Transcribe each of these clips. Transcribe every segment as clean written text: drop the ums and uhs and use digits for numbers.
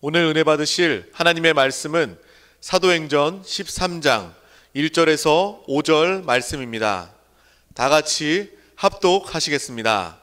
오늘 은혜 받으실 하나님의 말씀은 사도행전 13장 1절에서 5절 말씀입니다. 다 같이 합독하시겠습니다.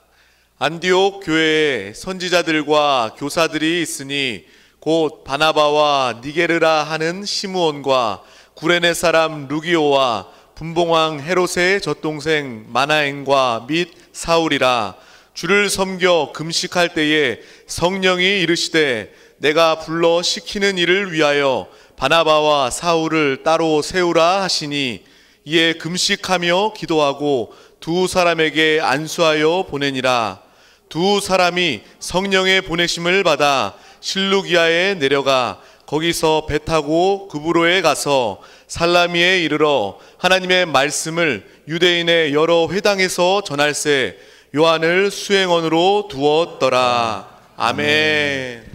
안디옥 교회에 선지자들과 교사들이 있으니 곧 바나바와 니게르라 하는 시므온과 구레네 사람 루기오와 분봉왕 헤롯의 젖동생 마나엔과 및 사울이라. 주를 섬겨 금식할 때에 성령이 이르시되 내가 불러 시키는 일을 위하여 바나바와 사울을 따로 세우라 하시니, 이에 금식하며 기도하고 두 사람에게 안수하여 보내니라. 두 사람이 성령의 보내심을 받아 실루기아에 내려가 거기서 배 타고 구브로에 가서 살라미에 이르러 하나님의 말씀을 유대인의 여러 회당에서 전할세 요한을 수행원으로 두었더라. 아멘.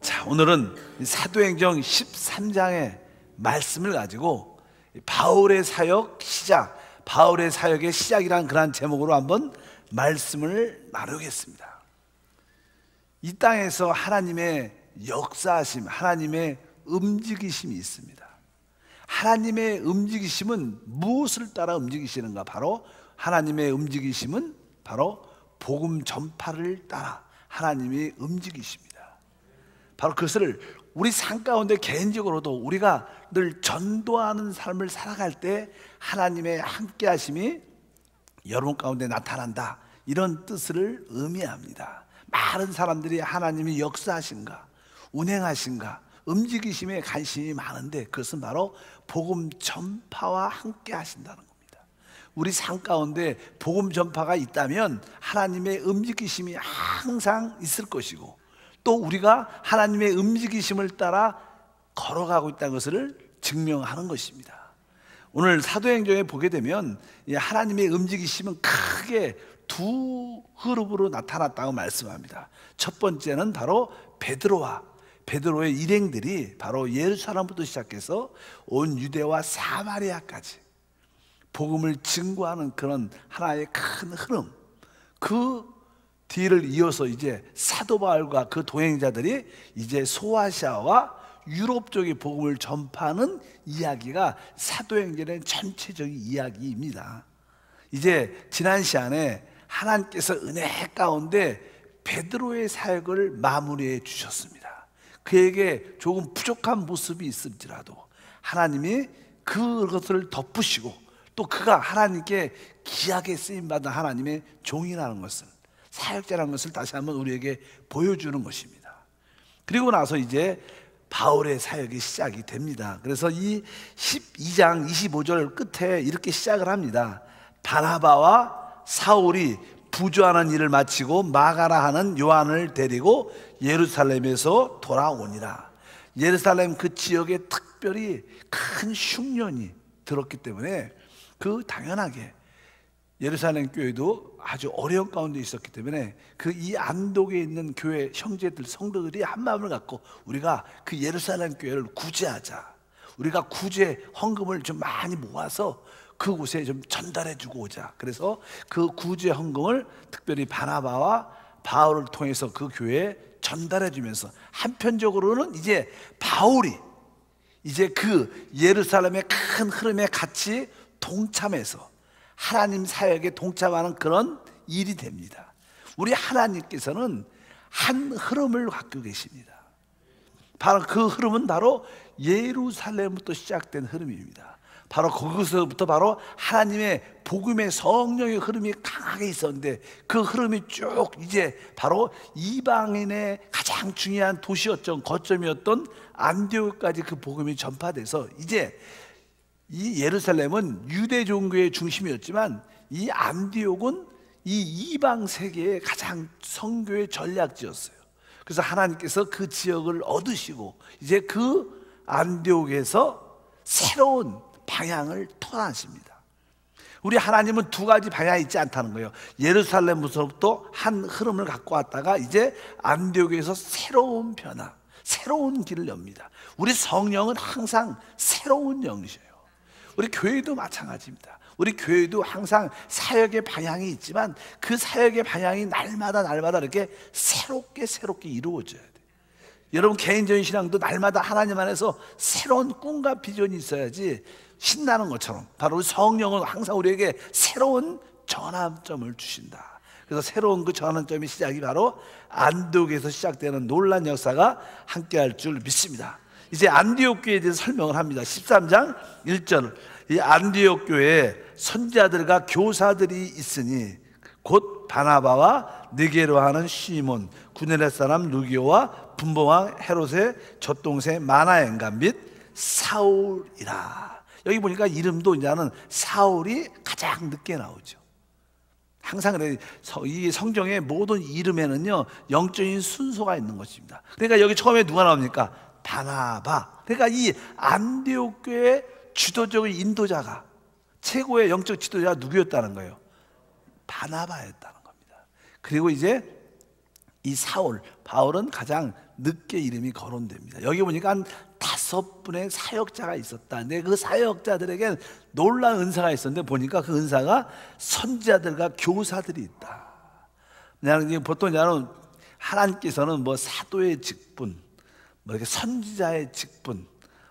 자, 오늘은 사도행전 13장의 말씀을 가지고 바울의 사역 시작, 바울의 사역의 시작이라는 그런 제목으로 한번 말씀을 나누겠습니다. 이 땅에서 하나님의 역사하심, 하나님의 움직이심이 있습니다. 하나님의 움직이심은 무엇을 따라 움직이시는가? 바로 하나님의 움직이심은 바로 복음 전파를 따라 하나님이 움직이십니다. 바로 그것을 우리 삶 가운데 개인적으로도 우리가 늘 전도하는 삶을 살아갈 때 하나님의 함께 하심이 여러분 가운데 나타난다, 이런 뜻을 의미합니다. 많은 사람들이 하나님이 역사하신가, 운행하신가, 움직이심에 관심이 많은데 그것은 바로 복음 전파와 함께 하신다는 겁니다. 우리 삶 가운데 복음 전파가 있다면 하나님의 움직이심이 항상 있을 것이고, 또 우리가 하나님의 움직이심을 따라 걸어가고 있다는 것을 증명하는 것입니다. 오늘 사도행전에 보게 되면 하나님의 움직이심은 크게 두 그룹으로 나타났다고 말씀합니다. 첫 번째는 바로 베드로의 일행들이 바로 예루살렘부터 시작해서 온 유대와 사마리아까지 복음을 증거하는 그런 하나의 큰 흐름, 그 뒤를 이어서 이제 사도 바울과 그 동행자들이 이제 소아시아와 유럽 쪽의 복음을 전파하는 이야기가 사도행전의 전체적인 이야기입니다. 이제 지난 시간에 하나님께서 은혜 가운데 베드로의 사역을 마무리해 주셨습니다. 그에게 조금 부족한 모습이 있을지라도 하나님이 그것을 덮으시고, 또 그가 하나님께 귀하게 쓰임받은 하나님의 종이라는 것을, 사역자라는 것을 다시 한번 우리에게 보여주는 것입니다. 그리고 나서 이제 바울의 사역이 시작이 됩니다. 그래서 이 12장 25절 끝에 이렇게 시작을 합니다. 바나바와 사울이 부조하는 일을 마치고 마가라 하는 요한을 데리고 예루살렘에서 돌아오니라. 예루살렘 그 지역에 특별히 큰 흉년이 들었기 때문에 당연하게 예루살렘 교회도 아주 어려운 가운데 있었기 때문에 이 안독에 있는 교회 형제들, 성도들이 한 마음을 갖고 우리가 그 예루살렘 교회를 구제하자, 우리가 구제 헌금을 좀 많이 모아서 그곳에 좀 전달해 주고 오자. 그래서 그 구제 헌금을 특별히 바나바와 바울을 통해서 그 교회에 전달해 주면서, 한편적으로는 이제 바울이 이제 그 예루살렘의 큰 흐름에 같이 동참해서 하나님 사역에 동참하는 그런 일이 됩니다. 우리 하나님께서는 한 흐름을 갖고 계십니다. 바로 그 흐름은 바로 예루살렘부터 시작된 흐름입니다. 바로 거기서부터 바로 하나님의 복음의 성령의 흐름이 강하게 있었는데, 그 흐름이 쭉 이제 바로 이방인의 가장 중요한 도시였던, 거점이었던 안디옥까지 그 복음이 전파돼서, 이제 이 예루살렘은 유대 종교의 중심이었지만 이 안디옥은 이 이방 세계의 가장 선교의 전략지였어요. 그래서 하나님께서 그 지역을 얻으시고 이제 그 안디옥에서 새로운 방향을 터하십니다. 우리 하나님은 두 가지 방향이 있지 않다는 거예요. 예루살렘부터 한 흐름을 갖고 왔다가 이제 안디옥에서 새로운 변화, 새로운 길을 엽니다. 우리 성령은 항상 새로운 영이셔요. 우리 교회도 마찬가지입니다. 우리 교회도 항상 사역의 방향이 있지만 그 사역의 방향이 날마다 이렇게 새롭게 이루어져야 돼요. 여러분 개인적인 신앙도 날마다 하나님 안에서 새로운 꿈과 비전이 있어야지 신나는 것처럼 바로 성령은 항상 우리에게 새로운 전환점을 주신다. 그래서 새로운 그 전환점의 시작이 바로 안디옥에서 시작되는 놀란 역사가 함께할 줄 믿습니다. 이제 안디옥 교회에 대해서 설명을 합니다. 13장 1절, 이 안디옥 교회에 선지자들과 교사들이 있으니 곧 바나바와 느게로 하는 시몬, 구네렛 사람 루기오와 분봉왕 헤롯의 젖동생 마나엔가 및 사울이라. 여기 보니까 이름도 이제는 사울이 가장 늦게 나오죠. 항상 그래, 이 성경의 모든 이름에는요 영적인 순서가 있는 것입니다. 그러니까 여기 처음에 누가 나옵니까? 바나바. 그러니까 이 안디옥 교회의 주도적인 인도자가, 최고의 영적 지도자가 누구였다는 거예요? 바나바였다는 겁니다. 그리고 이제 이 사울, 바울은 가장 늦게 이름이 거론됩니다. 여기 보니까 한 5분의 사역자가 있었다. 근데 그 사역자들에게 놀라운 은사가 있었는데 보니까 그 은사가 선지자들과 교사들이 있다. 보통 하나님께서는 뭐 사도의 직분, 뭐 이렇게 선지자의 직분,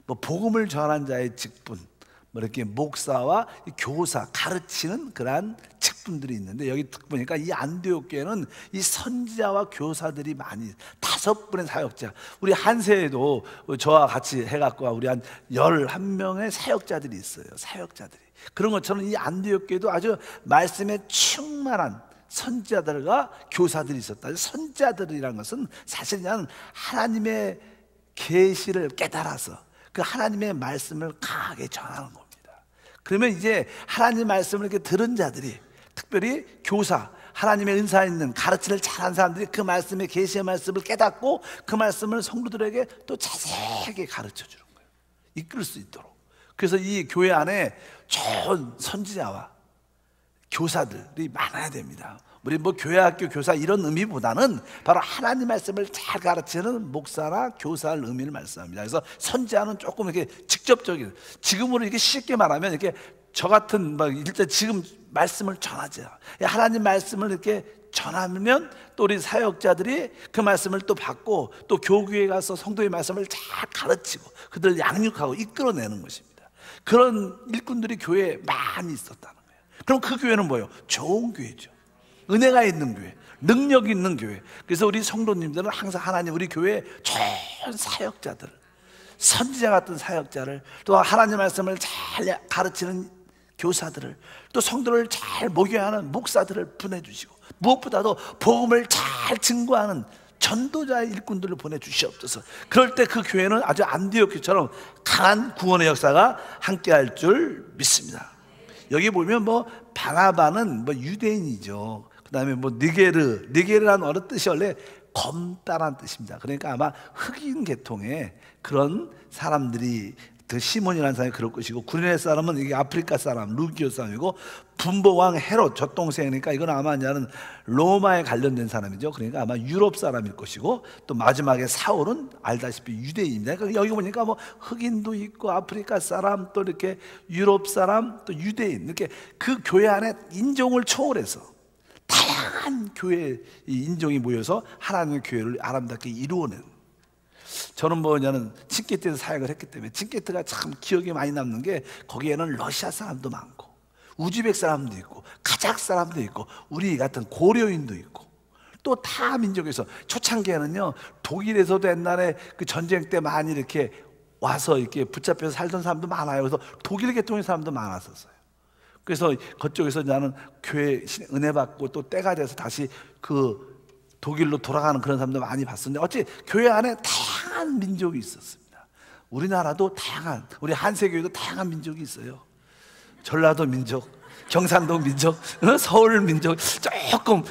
뭐 복음을 전한 자의 직분, 뭐 이렇게 목사와 교사, 가르치는 그러한 직분들이 있는데 여기 보니까 이 안디옥 교회는 이 선지자와 교사들이 많이 5분의 사역자. 우리 한세에도 저와 같이 해갖고 우리 한 11명의 사역자들이 있어요. 사역자들이. 그런 것처럼 이 안디옥 교회도 아주 말씀에 충만한 선지자들과 교사들이 있었다. 선지자들이라는 것은 사실 그냥 하나님의 계시를 깨달아서 그 하나님의 말씀을 강하게 전하는 겁니다. 그러면 이제 하나님 말씀을 이렇게 들은 자들이, 특별히 교사, 하나님의 은사 있는 가르침을 잘한 사람들이 그 말씀의 계시의 말씀을 깨닫고 그 말씀을 성도들에게 또 자세하게 가르쳐 주는 거예요. 이끌 수 있도록. 그래서 이 교회 안에 좋은 선지자와 교사들이 많아야 됩니다. 우리 뭐 교회학교 교사 이런 의미보다는 바로 하나님 말씀을 잘 가르치는 목사나 교사를 의미를 말씀합니다. 그래서 선지자는 조금 이렇게 직접적인, 지금으로 이렇게 쉽게 말하면 이렇게 저 같은 일단 지금 말씀을 전하죠. 하나님 말씀을 이렇게 전하면 또 우리 사역자들이 그 말씀을 또 받고 또 교구에 가서 성도의 말씀을 잘 가르치고 그들 양육하고 이끌어내는 것입니다. 그런 일꾼들이 교회에 많이 있었다는 거예요. 그럼 그 교회는 뭐예요? 좋은 교회죠. 은혜가 있는 교회, 능력이 있는 교회. 그래서 우리 성도님들은 항상 하나님 우리 교회에 좋은 사역자들, 선지자 같은 사역자를, 또 하나님 말씀을 잘 가르치는 교사들을, 또 성도를 잘 목요하는 목사들을 보내주시고, 무엇보다도 복음을 잘 증거하는 전도자의 일꾼들을 보내주시옵소서. 그럴 때 그 교회는 아주 안디옥 교회처럼 강한 구원의 역사가 함께할 줄 믿습니다. 여기 보면 뭐 바나바는 뭐 유대인이죠. 그 다음에 뭐 느게르라는 어느 뜻이 원래 검다라는 뜻입니다. 그러니까 아마 흑인 계통의 그런 사람들이, 그 시몬이라는 사람이 그럴 것이고, 구레네 사람은 이게 아프리카 사람, 루기오 사람이고, 분봉왕 헤롯 젖동생이니까 이건 아마 이제는 로마에 관련된 사람이죠. 그러니까 아마 유럽 사람일 것이고, 또 마지막에 사울은 알다시피 유대인입니다. 그러니까 여기 보니까 뭐 흑인도 있고 아프리카 사람, 또 이렇게 유럽 사람, 또 유대인, 이렇게 그 교회 안에 인종을 초월해서 다양한 교회 인종이 모여서 하나님의 교회를 아름답게 이루어낸. 저는 뭐냐는 칭게트에서 사역을 했기 때문에 칭게트가 참 기억에 많이 남는 게, 거기에는 러시아 사람도 많고 우즈벡 사람도 있고 카자흐 사람도 있고 우리 같은 고려인도 있고, 또 타 민족에서 초창기에는요 독일에서도 옛날에 그 전쟁 때 많이 이렇게 와서 이렇게 붙잡혀서 살던 사람도 많아요. 그래서 독일 계통의 사람도 많았었어요. 그래서 그쪽에서 나는 교회 은혜 받고 또 때가 돼서 다시 그 독일로 돌아가는 그런 사람도 많이 봤었는데, 어찌 교회 안에 다양한 민족이 있었습니다. 우리나라도 다양한, 우리 한세교회도 다양한 민족이 있어요. 전라도 민족, 경상도 민족, 서울 민족, 조금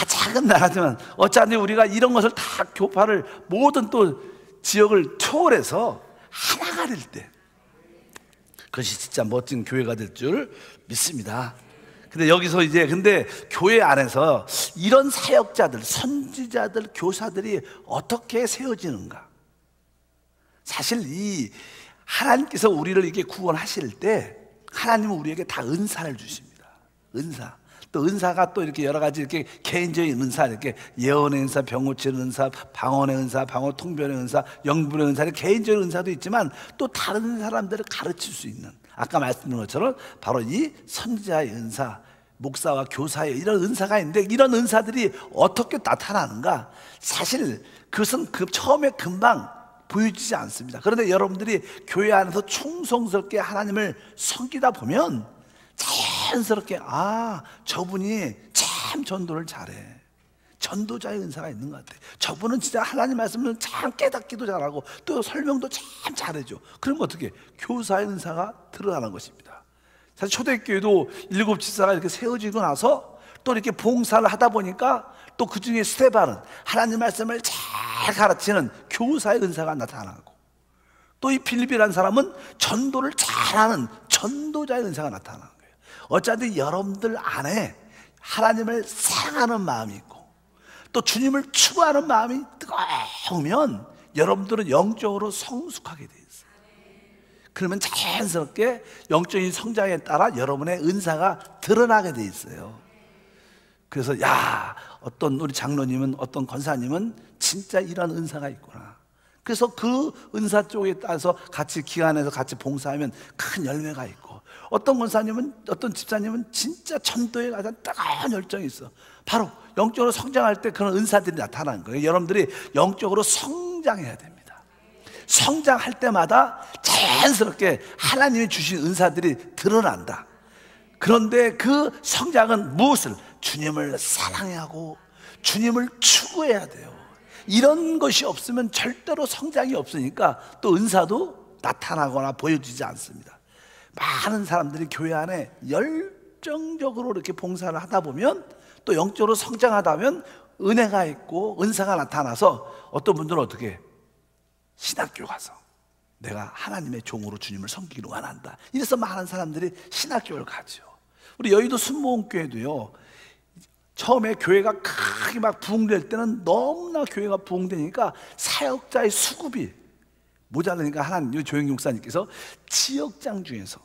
작은 나라지만 어차피 우리가 이런 것을 다 교파를 모든 또 지역을 초월해서 하나가 될 때, 그것이 진짜 멋진 교회가 될 줄 믿습니다. 근데 여기서 이제 교회 안에서 이런 사역자들, 선지자들, 교사들이 어떻게 세워지는가? 사실 이 하나님께서 우리를 이렇게 구원하실 때 하나님은 우리에게 다 은사를 주십니다. 은사. 또 은사가 또 이렇게 여러 가지 이렇게 개인적인 은사, 이렇게 예언의 은사, 병 고치는 은사, 방언의 은사, 방언 통변의 은사, 영분의 은사, 개인적인 은사도 있지만 또 다른 사람들을 가르칠 수 있는, 아까 말씀드린 것처럼 바로 이 선지자의 은사, 목사와 교사의 이런 은사가 있는데, 이런 은사들이 어떻게 나타나는가? 사실 그것은 처음에 금방 보여지지 않습니다. 그런데 여러분들이 교회 안에서 충성스럽게 하나님을 섬기다 보면 자연스럽게, 아, 저분이 참 전도를 잘해, 전도자의 은사가 있는 것 같아, 저분은 진짜 하나님 말씀을 참 깨닫기도 잘하고 또 설명도 참 잘해줘. 그럼 어떻게? 교사의 은사가 드러나는 것입니다. 사실 초대교회도 7 집사가 이렇게 세워지고 나서 또 이렇게 봉사를 하다 보니까 또 그 중에 스데반은 하나님 말씀을 잘 가르치는 교사의 은사가 나타나고, 또 이 빌립이라는 사람은 전도를 잘하는 전도자의 은사가 나타나는 거예요. 어차피 여러분들 안에 하나님을 사랑하는 마음이 있고 또 주님을 추구하는 마음이 뜨거우면 여러분들은 영적으로 성숙하게 돼 있어요. 그러면 자연스럽게 영적인 성장에 따라 여러분의 은사가 드러나게 돼 있어요. 그래서 야, 어떤 우리 장로님은, 어떤 권사님은 진짜 이런 은사가 있구나. 그래서 그 은사 쪽에 따라서 같이 기관에서 같이 봉사하면 큰 열매가 있고, 어떤 권사님은, 어떤 집사님은 진짜 전도에 가서 뜨거운 열정이 있어. 바로 영적으로 성장할 때 그런 은사들이 나타나는 거예요. 여러분들이 영적으로 성장해야 됩니다. 성장할 때마다 자연스럽게 하나님이 주신 은사들이 드러난다. 그런데 그 성장은 무엇을? 주님을 사랑하고 주님을 추구해야 돼요. 이런 것이 없으면 절대로 성장이 없으니까 또 은사도 나타나거나 보여지지 않습니다. 많은 사람들이 교회 안에 열정적으로 이렇게 봉사를 하다 보면, 또 영적으로 성장하다 보면 은혜가 있고 은사가 나타나서 어떤 분들은 어떻게? 신학교 가서 내가 하나님의 종으로 주님을 섬기기를 원한다. 이래서 많은 사람들이 신학교를 가죠. 우리 여의도 순복음교회도요, 처음에 교회가 크게 막 부흥될 때는 너무나 교회가 부흥되니까 사역자의 수급이 모자라니까 하나님, 조영기 목사님께서 지역장 중에서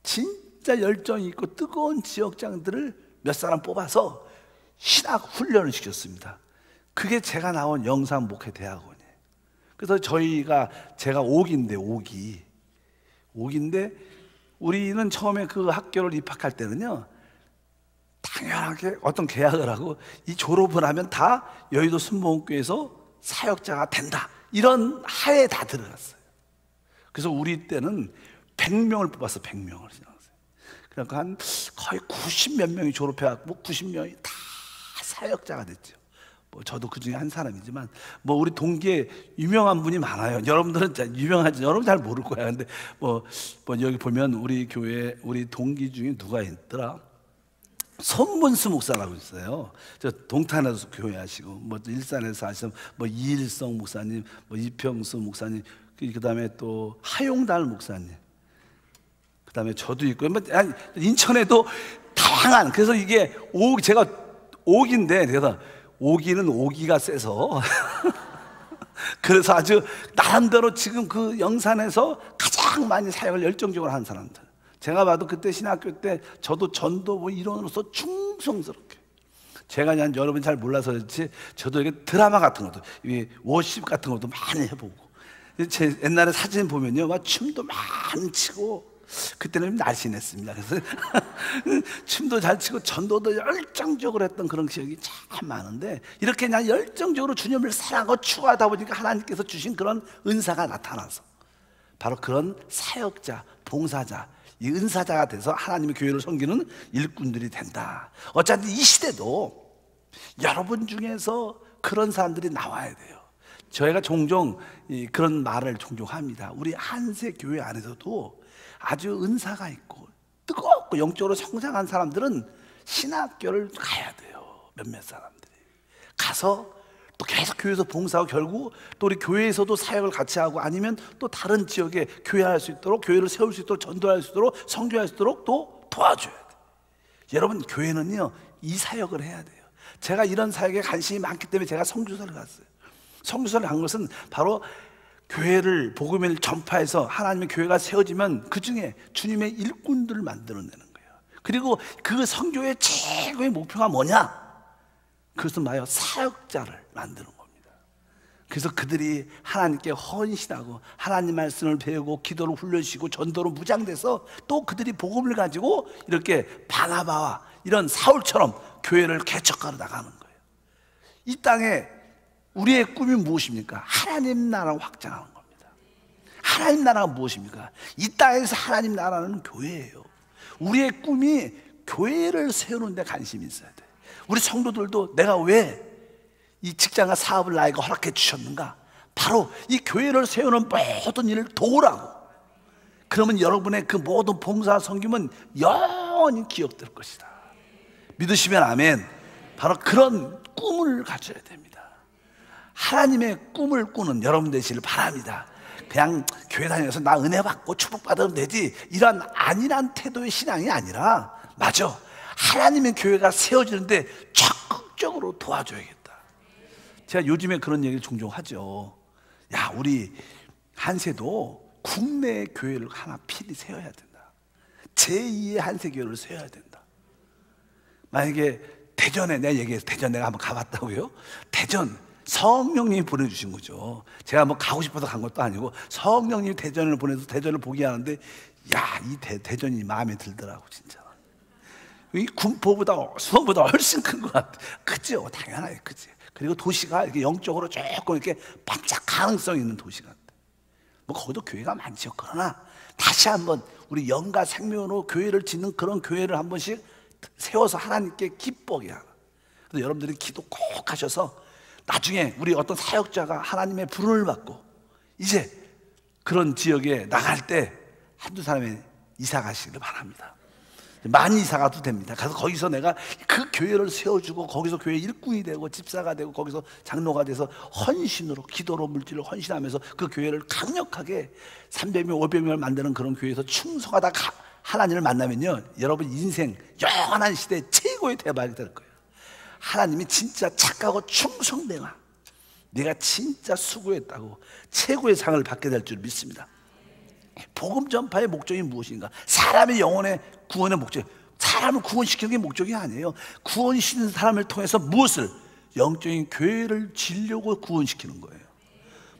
진짜 열정이 있고 뜨거운 지역장들을 몇 사람 뽑아서 신학 훈련을 시켰습니다. 그게 제가 나온 영상 목회 대학원이에요. 그래서 제가 5기인데 5기인데 우리는 처음에 그 학교를 입학할 때는요, 당연하게 어떤 계약을 하고 이 졸업을 하면 다 여의도 순복음교회에서 사역자가 된다, 이런 하에 다 들어갔어요. 그래서 우리 때는 100명을 뽑아서 100명을 지나갔어요. 그러니까 한 거의 90몇 명이 졸업해갖고 90명이 다 사역자가 됐죠. 뭐 저도 그 중에 한 사람이지만, 뭐 우리 동기에 유명한 분이 많아요. 여러분들은 잘 유명하지, 여러분 잘 모를 거야. 근데 뭐 여기 보면 우리 교회 우리 동기 중에 누가 있더라? 손문수 목사라고 있어요. 저 동탄에서 교회하시고, 뭐 일산에서 하시는 뭐 이일성 목사님, 뭐 이평수 목사님, 그다음에 또 하용달 목사님, 그다음에 저도 있고, 뭐 인천에도 다양한. 그래서 이게 제가 5기인데, 그래서 5기는 5기가 세서 그래서 아주 나름대로 지금 그 영산에서 가장 많이 사역을 열정적으로 하는 사람들, 제가 봐도 그때 신학교 때 저도 전도부 일원으로서 충성스럽게, 제가 그냥 여러분이 잘 몰라서 그렇지 저도 이렇게 드라마 같은 것도, 워십 같은 것도 많이 해보고, 제 옛날에 사진 보면요, 막 춤도 많이 치고, 그때는 날씬했습니다. 그래서 춤도 잘 치고 전도도 열정적으로 했던 그런 기억이 참 많은데, 이렇게 그냥 열정적으로 주님을 사랑하고 추구하다 보니까 하나님께서 주신 그런 은사가 나타나서 바로 그런 사역자, 봉사자, 이 은사자가 돼서 하나님의 교회를 섬기는 일꾼들이 된다. 어차피 이 시대도 여러분 중에서 그런 사람들이 나와야 돼요. 저희가 종종 그런 말을 종종 합니다. 우리 한세 교회 안에서도 아주 은사가 있고 뜨겁고 영적으로 성장한 사람들은 신학교를 가야 돼요. 몇몇 사람들이 가서 또 계속 교회에서 봉사하고, 결국 또 우리 교회에서도 사역을 같이 하고, 아니면 또 다른 지역에 교회할 수 있도록, 교회를 세울 수 있도록, 전도할 수 있도록, 성교할 수 있도록 또 도와줘야 돼요. 여러분, 교회는요 이 사역을 해야 돼요. 제가 이런 사역에 관심이 많기 때문에 제가 성주사를 갔어요. 성주사를 간 것은 바로 교회를, 복음을 전파해서 하나님의 교회가 세워지면 그 중에 주님의 일꾼들을 만들어내는 거예요. 그리고 그 선교의 최고의 목표가 뭐냐? 그것은 뭐예요? 사역자를 만드는 겁니다. 그래서 그들이 하나님께 헌신하고 하나님 말씀을 배우고 기도를 훈련시키고 전도로 무장돼서 또 그들이 복음을 가지고 이렇게 바나바와 이런 사울처럼 교회를 개척하러 나가는 거예요. 이 땅에 우리의 꿈이 무엇입니까? 하나님 나라를 확장하는 겁니다. 하나님 나라가 무엇입니까? 이 땅에서 하나님 나라는 교회예요. 우리의 꿈이 교회를 세우는 데 관심이 있어야 돼. 우리 성도들도 내가 왜 이 직장과 사업을 나에게 허락해 주셨는가? 바로 이 교회를 세우는 모든 일을 도우라고. 그러면 여러분의 그 모든 봉사 섬김은 영원히 기억될 것이다. 믿으시면 아멘. 바로 그런 꿈을 가져야 됩니다. 하나님의 꿈을 꾸는 여러분 되시길 바랍니다. 그냥 교회 다니면서 나 은혜 받고 축복받으면 되지, 이런 안일한 태도의 신앙이 아니라, 맞아, 하나님의 교회가 세워지는데 적극적으로 도와줘야겠다. 제가 요즘에 그런 얘기를 종종 하죠. 야, 우리 한세도 국내 교회를 하나 필히 세워야 된다. 제2의 한세교회를 세워야 된다. 만약에 대전에, 내가 얘기해서 대전 내가 한번 가봤다고요? 대전 성령님이 보내주신 거죠. 제가 뭐 가고 싶어서 간 것도 아니고 성령님이 대전을 보내서 대전을 보게 하는데, 야, 이 대전이 마음에 들더라고 진짜. 이 군포보다 수원보다 훨씬 큰 것 같아. 그죠? 당연하게 그지. 그리고 도시가 이렇게 영적으로 조금 이렇게 반짝 가능성 있는 도시 같아. 뭐 거기도 교회가 많죠. 그러나 다시 한번 우리 영가 생명으로 교회를 짓는 그런 교회를 한 번씩 세워서 하나님께 기뻐하게 하라. 그래서 여러분들이 기도 꼭 하셔서 나중에 우리 어떤 사역자가 하나님의 부름을 받고 이제 그런 지역에 나갈 때 한두 사람이 이사 가시기를 바랍니다. 많이 이사 가도 됩니다. 가서 거기서 내가 그 교회를 세워주고 거기서 교회 일꾼이 되고 집사가 되고 거기서 장로가 돼서 헌신으로, 기도로, 물질로 헌신하면서 그 교회를 강력하게 300명 500명을 만드는 그런 교회에서 충성하다 하나님을 만나면요, 여러분 인생 영원한 시대 최고의 대박이 될 거예요. 하나님이 진짜 착하고 충성되나, 내가 진짜 수고했다고 최고의 상을 받게 될 줄 믿습니다. 복음 전파의 목적이 무엇인가? 사람의 영혼의 구원의 목적, 사람을 구원시키는 게 목적이 아니에요. 구원시키는 사람을 통해서 무엇을? 영적인 교회를 지려고 구원시키는 거예요.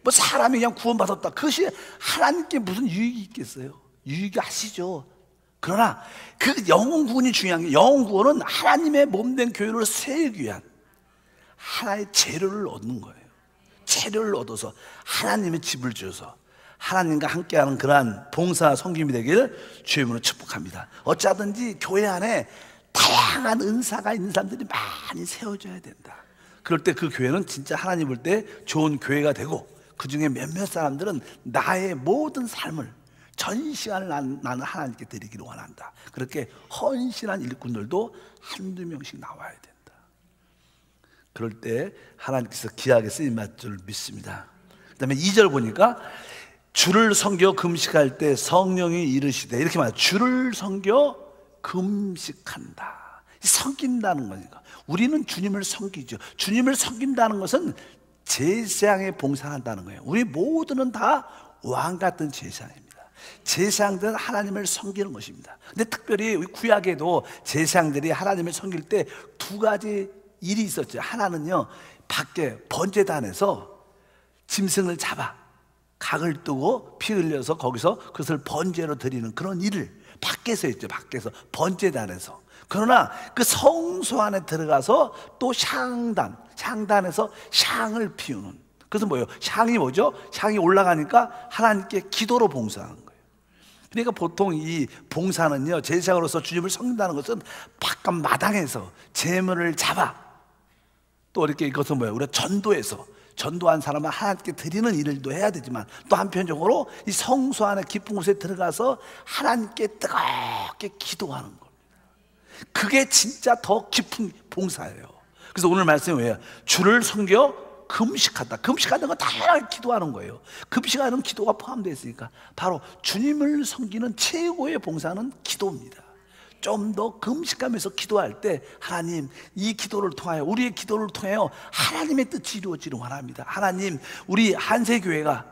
뭐 사람이 그냥 구원받았다, 그것이 하나님께 무슨 유익이 있겠어요? 유익이 아시죠? 그러나 그 영혼 구원이 중요한 게, 영혼 구원은 하나님의 몸된 교회를 세우기 위한 하나의 재료를 얻는 거예요. 재료를 얻어서 하나님의 집을 지어서 하나님과 함께하는 그러한 봉사 섬김이 되기를 주의 이름으로 축복합니다. 어쩌든지 교회 안에 다양한 은사가 있는 사람들이 많이 세워져야 된다. 그럴 때 그 교회는 진짜 하나님 볼 때 좋은 교회가 되고, 그 중에 몇몇 사람들은 나의 모든 삶을 전 시간을 나는 하나님께 드리기를 원한다. 그렇게 헌신한 일꾼들도 한두 명씩 나와야 된다. 그럴 때 하나님께서 귀하게 쓰임받을 줄 믿습니다. 그 다음에 2절 보니까 주를 섬겨 금식할 때 성령이 이르시되, 이렇게 말해요. 주를 섬겨 금식한다. 섬긴다는 거니까 우리는 주님을 섬기죠. 주님을 섬긴다는 것은 제사장에 봉사한다는 거예요. 우리 모두는 다 왕 같은 제사장입니다. 제사장들은 하나님을 섬기는 것입니다. 근데 특별히 우리 구약에도 제사장들이 하나님을 섬길 때 두 가지 일이 있었죠. 하나는요, 밖에 번제단에서 짐승을 잡아 각을 뜨고 피 흘려서 거기서 그것을 번제로 드리는 그런 일을 밖에서 했죠. 밖에서 번제단에서. 그러나 그 성소 안에 들어가서 또 향단에서 향을 피우는, 그래서 뭐예요? 향이 뭐죠? 향이 올라가니까 하나님께 기도로 봉사하는 거예요. 그러니까 보통 이 봉사는요, 제사장으로서 주님을 섬긴다는 것은 바깥 마당에서 제물을 잡아 또 이렇게, 이것은 뭐예요? 우리가 전도한 사람은 하나님께 드리는 일도 해야 되지만, 또 한편적으로 이 성소 안에 깊은 곳에 들어가서 하나님께 뜨겁게 기도하는 겁니다. 그게 진짜 더 깊은 봉사예요. 그래서 오늘 말씀이 뭐예요? 주를 섬겨 금식한다. 금식하는 건 다양하게 기도하는 거예요. 금식하는 기도가 포함되어 있으니까 바로 주님을 섬기는 최고의 봉사는 기도입니다. 좀 더 금식하면서 기도할 때, 하나님, 이 기도를 통하여, 우리의 기도를 통하여 하나님의 뜻이 이루어지길 원합니다. 하나님, 우리 한세교회가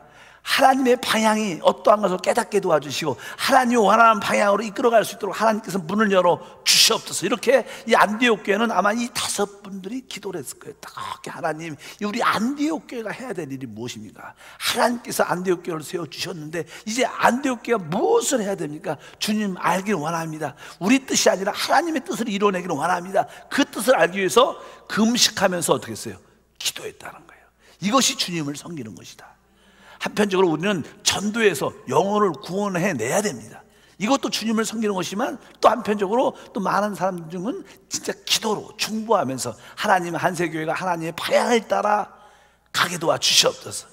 하나님의 방향이 어떠한 것을 깨닫게 도와주시고 하나님이 원하는 방향으로 이끌어갈 수 있도록 하나님께서 문을 열어 주시옵소서. 이렇게 이 안디옥 교회는 아마 이 5분들이 기도를 했을 거예요. 그렇게 하나님, 우리 안디옥 교회가 해야 될 일이 무엇입니까? 하나님께서 안디옥 교회를 세워주셨는데 이제 안디옥 교회가 무엇을 해야 됩니까? 주님 알기를 원합니다. 우리 뜻이 아니라 하나님의 뜻을 이뤄내기를 원합니다. 그 뜻을 알기 위해서 금식하면서 어떻게 했어요? 기도했다는 거예요. 이것이 주님을 섬기는 것이다. 한편적으로 우리는 전도해서 영혼을 구원해내야 됩니다. 이것도 주님을 섬기는 것이지만 또 한편적으로 또 많은 사람들 중은 진짜 기도로 중보하면서 하나님, 한세교회가 하나님의 방향을 따라 가게 도와주시옵소서.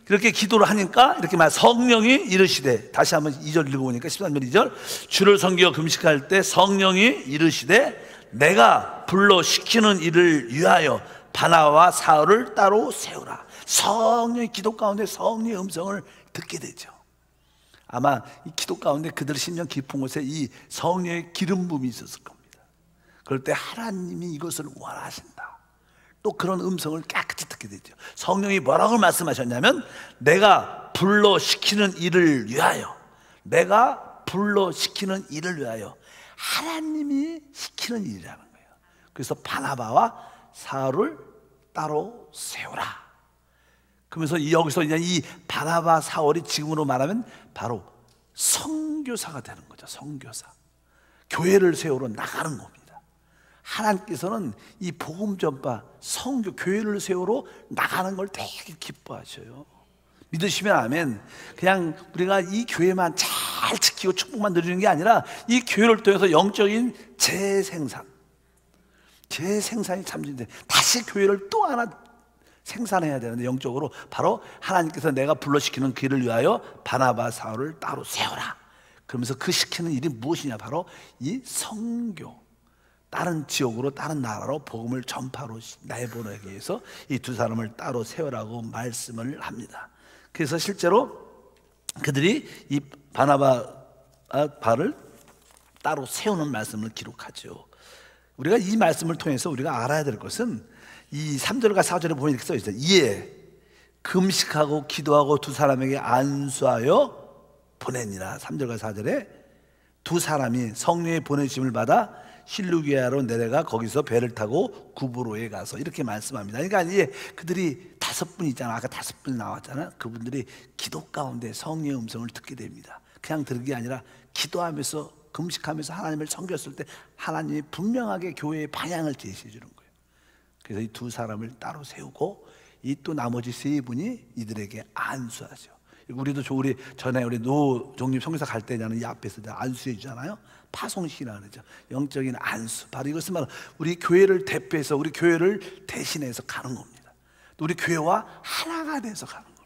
그렇게 기도를 하니까 이렇게 말, 성령이 이르시되, 다시 한번 2절 읽어보니까 13절 2절, 주를 섬기어 금식할 때 성령이 이르시되 내가 불러 시키는 일을 위하여 바나바와 사울을 따로 세우라. 성령의 기도 가운데 성령의 음성을 듣게 되죠. 아마 이 기도 가운데 그들 심령 깊은 곳에 이 성령의 기름 부음이 있었을 겁니다. 그럴 때 하나님이 이것을 원하신다. 또 그런 음성을 깨끗이 듣게 되죠. 성령이 뭐라고 말씀하셨냐면 내가 불러 시키는 일을 위하여, 내가 불러 시키는 일을 위하여, 하나님이 시키는 일이라는 거예요. 그래서 바나바와 사울을 따로 세우라. 그러면서 여기서 이제 이 바나바 사울이 지금으로 말하면 바로 선교사가 되는 거죠. 선교사. 교회를 세우러 나가는 겁니다. 하나님께서는 이 복음 전파, 선교, 교회를 세우러 나가는 걸 되게 기뻐하셔요. 믿으시면 아멘. 그냥 우리가 이 교회만 잘 지키고 축복만 누리는 게 아니라 이 교회를 통해서 영적인 재생산이 참진돼 다시 교회를 또 하나 생산해야 되는데, 영적으로 바로 하나님께서 내가 불러시키는 길을 위하여 바나바 사울을 따로 세워라. 그러면서 그 시키는 일이 무엇이냐, 바로 이 선교, 다른 지역으로 다른 나라로 복음을 전파로 내보내기 위해서 이 두 사람을 따로 세우라고 말씀을 합니다. 그래서 실제로 그들이 이 바나바를 따로 세우는 말씀을 기록하죠. 우리가 이 말씀을 통해서 우리가 알아야 될 것은 이 3절과 4절에 보면 이렇게 써 있어요. 이에 금식하고 기도하고 두 사람에게 안수하여 보내니라. 3절과 4절에 두 사람이 성령의 보내심을 받아 실루기아로 내려가 거기서 배를 타고 구브로에 가서 이렇게 말씀합니다. 그러니까 이제 그들이 5분 있잖아. 아까 5분 나왔잖아. 그분들이 기도 가운데 성령의 음성을 듣게 됩니다. 그냥 들은 게 아니라 기도하면서 금식하면서 하나님을 섬겼을 때 하나님이 분명하게 교회의 방향을 제시해 주는 거예요. 그래서 이 두 사람을 따로 세우고 이 또 나머지 3분이 이들에게 안수하죠. 우리도 우리 전에 우리 노종립 선교사 갈 때냐는 이 앞에서 안수해 주잖아요. 파송식이라 그러죠. 영적인 안수. 바로 이것은 바로 우리 교회를 대표해서 우리 교회를 대신해서 가는 겁니다. 또 우리 교회와 하나가 돼서 가는 겁니다.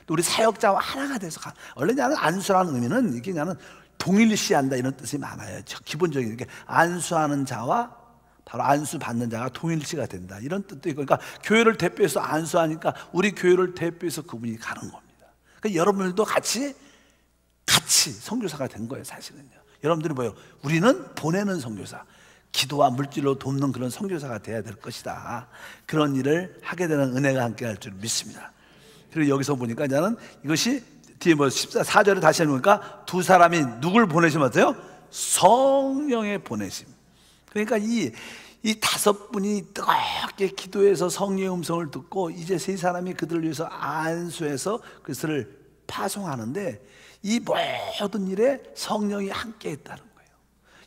또 우리 사역자와 하나가 돼서 가는. 원래 나는 안수라는 의미는 이게 나는 동일시한다 이런 뜻이 많아요. 기본적인 게 안수하는 자와 바로 안수 받는 자가 동일시가 된다 이런 뜻도 있고, 그러니까 교회를 대표해서 안수하니까 우리 교회를 대표해서 그분이 가는 겁니다. 그러니까 여러분들도 같이 선교사가 된 거예요. 사실은요. 여러분들이 뭐예요? 우리는 보내는 선교사, 기도와 물질로 돕는 그런 선교사가 돼야 될 것이다. 그런 일을 하게 되는 은혜가 함께 할 줄 믿습니다. 그리고 여기서 보니까 이제는 이것이 뒤에 14절에 다시 해보니까 두 사람이 누굴 보내심 어때요? 성령의 보내심. 그러니까 이 5분이 뜨겁게 기도해서 성령의 음성을 듣고 이제 3사람이 그들을 위해서 안수해서 그것을 파송하는데 이 모든 일에 성령이 함께 했다는 거예요.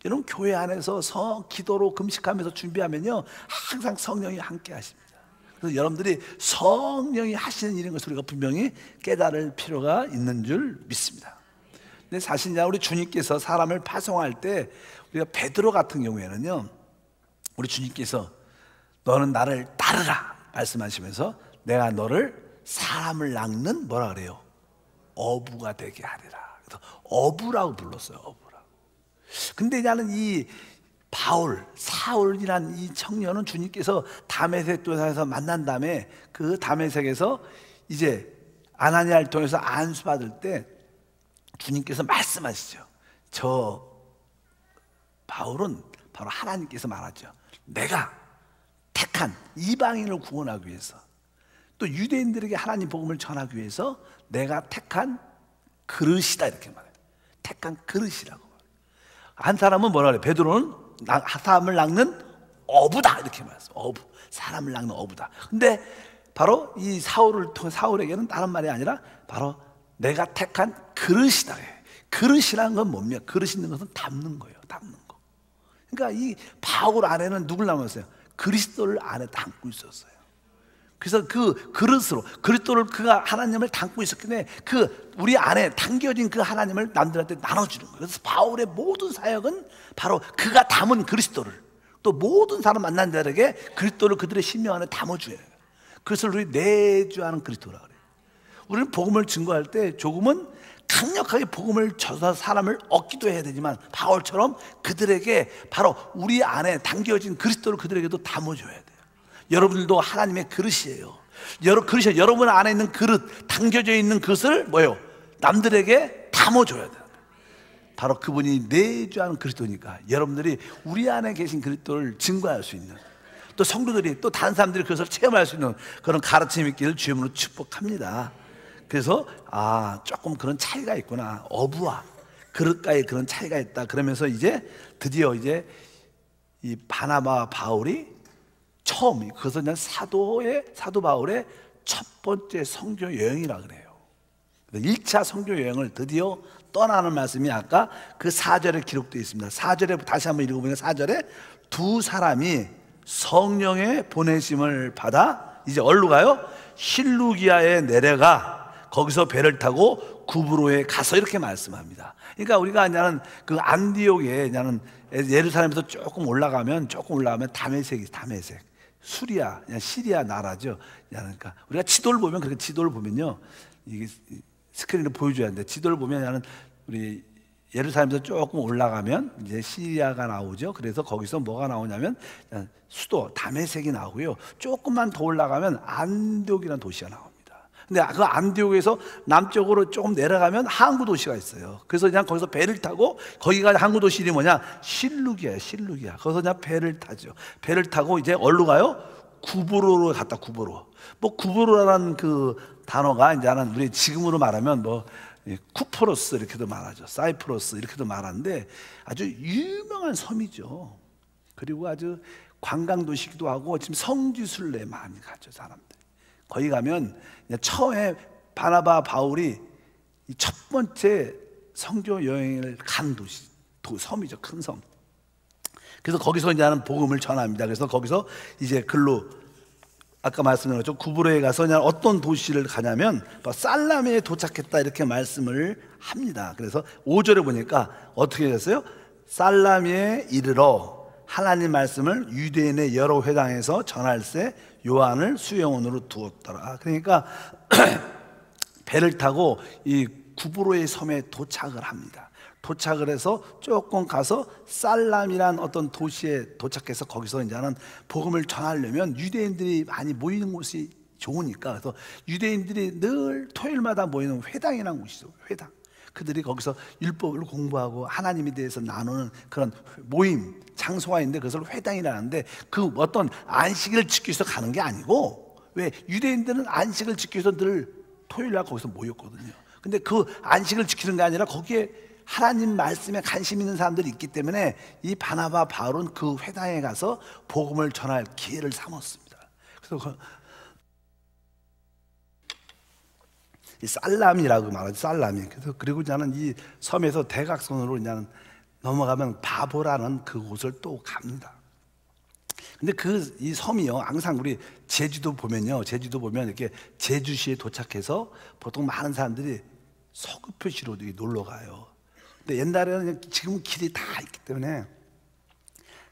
여러분 교회 안에서 기도로 금식하면서 준비하면요 항상 성령이 함께 하십니다. 그래서 여러분들이 성령이 하시는 일인 것을 우리가 분명히 깨달을 필요가 있는 줄 믿습니다. 근데 사실 우리 주님께서 사람을 파송할 때 우리가 베드로 같은 경우에는요, 우리 주님께서 너는 나를 따르라 말씀하시면서 내가 너를 사람을 낚는 뭐라 그래요? 어부가 되게 하리라. 그래서 어부라고 불렀어요. 어부라고. 근데 나는 이 사울이란 이 청년은 주님께서 다메섹 도상에서 만난 다음에 그 다메섹에서 이제 아나니아를 통해서 안수받을 때 주님께서 말씀하시죠. 저 바울은 바로 하나님께서 말하죠. 내가 택한 이방인을 구원하기 위해서 또 유대인들에게 하나님 복음을 전하기 위해서 내가 택한 그릇이다 이렇게 말해요. 택한 그릇이라고. 한 사람은 뭐라 그래? 베드로는 사람을 낚는 어부다 이렇게 말했어요. 어부, 사람을 낚는 어부다. 근데 바로 이 사울에게는 다른 말이 아니라 바로 내가 택한 그릇이다. 그릇이라는 건 뭡니까? 그릇 있는 것은 담는 거예요. 담는 거. 그러니까 이 바울 안에는 누굴 남았어요? 그리스도를 안에 담고 있었어요. 그래서 그 그릇으로 그리스도를 그가 하나님을 담고 있었기 때문에 그 우리 안에 담겨진 그 하나님을 남들한테 나눠주는 거예요. 그래서 바울의 모든 사역은 바로 그가 담은 그리스도를 또 모든 사람 만난 자에게 그리스도를 그들의 심령 안에 담아줘야 해요. 그것을 우리 내주하는 그리스도라고 그래요. 우리는 복음을 증거할 때 조금은 강력하게 복음을 전해서 사람을 얻기도 해야 되지만 바울처럼 그들에게 바로 우리 안에 담겨진 그리스도를 그들에게도 담아줘야 돼요. 여러분들도 하나님의 그릇이에요. 여러분 안에 있는 그릇, 담겨져 있는 그릇을 뭐예요? 남들에게 담아줘야 돼요. 바로 그분이 내주하는 그리스도니까 여러분들이 우리 안에 계신 그리스도를 증거할 수 있는, 또 성도들이 또 다른 사람들이 그것을 체험할 수 있는 그런 가르침이 있기를 주님으로 축복합니다. 그래서 조금 그런 차이가 있구나. 어부와 그릇과의 그런 차이가 있다. 그러면서 이제 드디어 이제 이 바나바와 바울이 처음, 그것은 그냥 사도 바울의 첫 번째 선교 여행이라 그래요. 1차 선교 여행을 드디어 떠나는 말씀이 아까 그 4절에 기록되어 있습니다. 4절에 다시 한번 읽어보면 4절에 두 사람이 성령의 보내심을 받아 이제 어디로 가요? 실루기아에 내려가 거기서 배를 타고 구브로에 가서 이렇게 말씀합니다. 그러니까 우리가 그냥 그 안디옥에 그냥 예루살렘에서 조금 올라가면 다메섹이 수리아, 그냥 시리아 나라죠. 그러니까 우리가 지도를 보면 그렇게 지도를 보면요, 이게 스크린을 보여줘야 하는데 지도를 보면 우리 예루살렘에서 조금 올라가면 이제 시리아가 나오죠. 그래서 거기서 뭐가 나오냐면 수도 다메섹이 나오고요. 조금만 더 올라가면 안디옥이라는 도시가 나옵니다. 근데 그 안디옥에서 남쪽으로 조금 내려가면 항구 도시가 있어요. 그래서 그냥 거기서 배를 타고, 거기가 항구 도시 이름이 뭐냐? 실루기아예요. 실루기아. 거기서 그냥 배를 타죠. 배를 타고 이제 어디로 가요? 구브로로 갔다. 구브로. 뭐 구브로라는 그 단어가 이제 우리 지금으로 말하면 뭐 쿠프로스 이렇게도 말하죠. 사이프러스 이렇게도 말하는데 아주 유명한 섬이죠. 그리고 아주 관광 도시기도 하고 지금 성지순례 많이 가죠, 사람들. 거기 가면 처음에 바나바 바울이 첫 번째 선교 여행을 간 도시, 섬이죠, 큰 섬. 그래서 거기서 이제 복음을 전합니다. 그래서 거기서 이제 글로 아까 말씀드렸죠. 구브로에 가서 그냥 어떤 도시를 가냐면 살라미에 도착했다 이렇게 말씀을 합니다. 그래서 5절에 보니까 어떻게 됐어요? 살라미에 이르러 하나님 말씀을 유대인의 여러 회당에서 전할세 요한을 수용원으로 두었더라. 그러니까 배를 타고 이 구브로의 섬에 도착을 합니다. 도착을 해서 조금 가서 살람이란 어떤 도시에 도착해서 거기서 이제는 복음을 전하려면 유대인들이 많이 모이는 곳이 좋으니까, 그래서 유대인들이 늘 토요일마다 모이는 회당이라는 곳이 있어요. 회당. 그들이 거기서 율법을 공부하고 하나님에 대해서 나누는 그런 모임 장소가 있는데 그것을 회당이라는데, 그 어떤 안식일을 지키기 위해서 가는 게 아니고, 왜 유대인들은 안식을 지키기 위해서 늘 토요일날 거기서 모였거든요. 근데 그 안식을 지키는 게 아니라 거기에 하나님 말씀에 관심 있는 사람들이 있기 때문에 이 바나바 바울은 그 회당에 가서 복음을 전할 기회를 삼았습니다. 그래서 이 살람이라고 말하죠. 살람이. 그래서 그리고 저는 이 섬에서 대각선으로 그냥 넘어가면 바보라는 그곳을 또 갑니다. 근데 이 섬이요, 항상 우리 제주도 보면 이렇게 제주시에 도착해서 보통 많은 사람들이 서귀포시로 놀러 가요. 근데 옛날에는 지금 길이 다 있기 때문에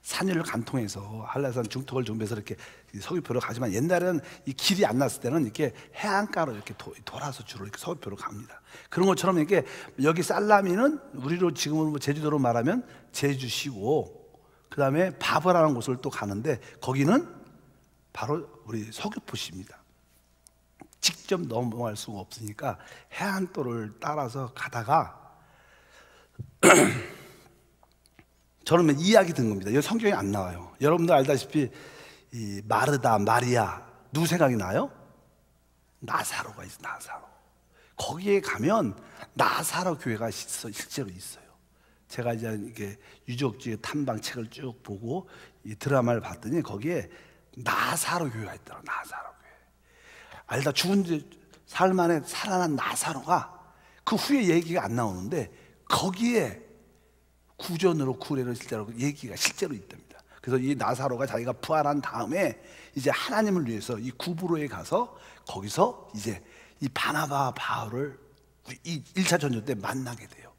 산유를 간통해서 한라산 중턱을 준비해서 이렇게 서귀포로 가지만, 옛날에는 이 길이 안 났을 때는 이렇게 해안가로 이렇게 돌아서 주로 이렇게 서귀포로 갑니다. 그런 것처럼 이렇게 여기 살라미는 우리로 지금은 제주도로 말하면 제주시고, 그 다음에 바보라는 곳을 또 가는데 거기는 바로 우리 서귀포시입니다. 직접 넘어갈 수가 없으니까 해안도를 따라서 가다가 저는 이야기 든 겁니다. 여기 성경에 안 나와요. 여러분들 알다시피 이 마르다, 마리아, 누구 생각이 나요? 나사로가 있어. 나사로. 거기에 가면 나사로 교회가 실제로 있어요. 제가 이제 이게 유적지 탐방 책을 쭉 보고 이 드라마를 봤더니 거기에 나사로 교회가 있더라고. 나사로 교회. 알다 죽은 지 사흘 만에 살아난 나사로가 그 후에 얘기가 안 나오는데 거기에 구전으로 구례로 실제로 얘기가 실제로 있답니다. 그래서 이 나사로가 자기가 부활한 다음에 이제 하나님을 위해서 이 구브로에 가서 거기서 이제 이 바나바와 바울을 이 1차 전쟁 때 만나게 돼요.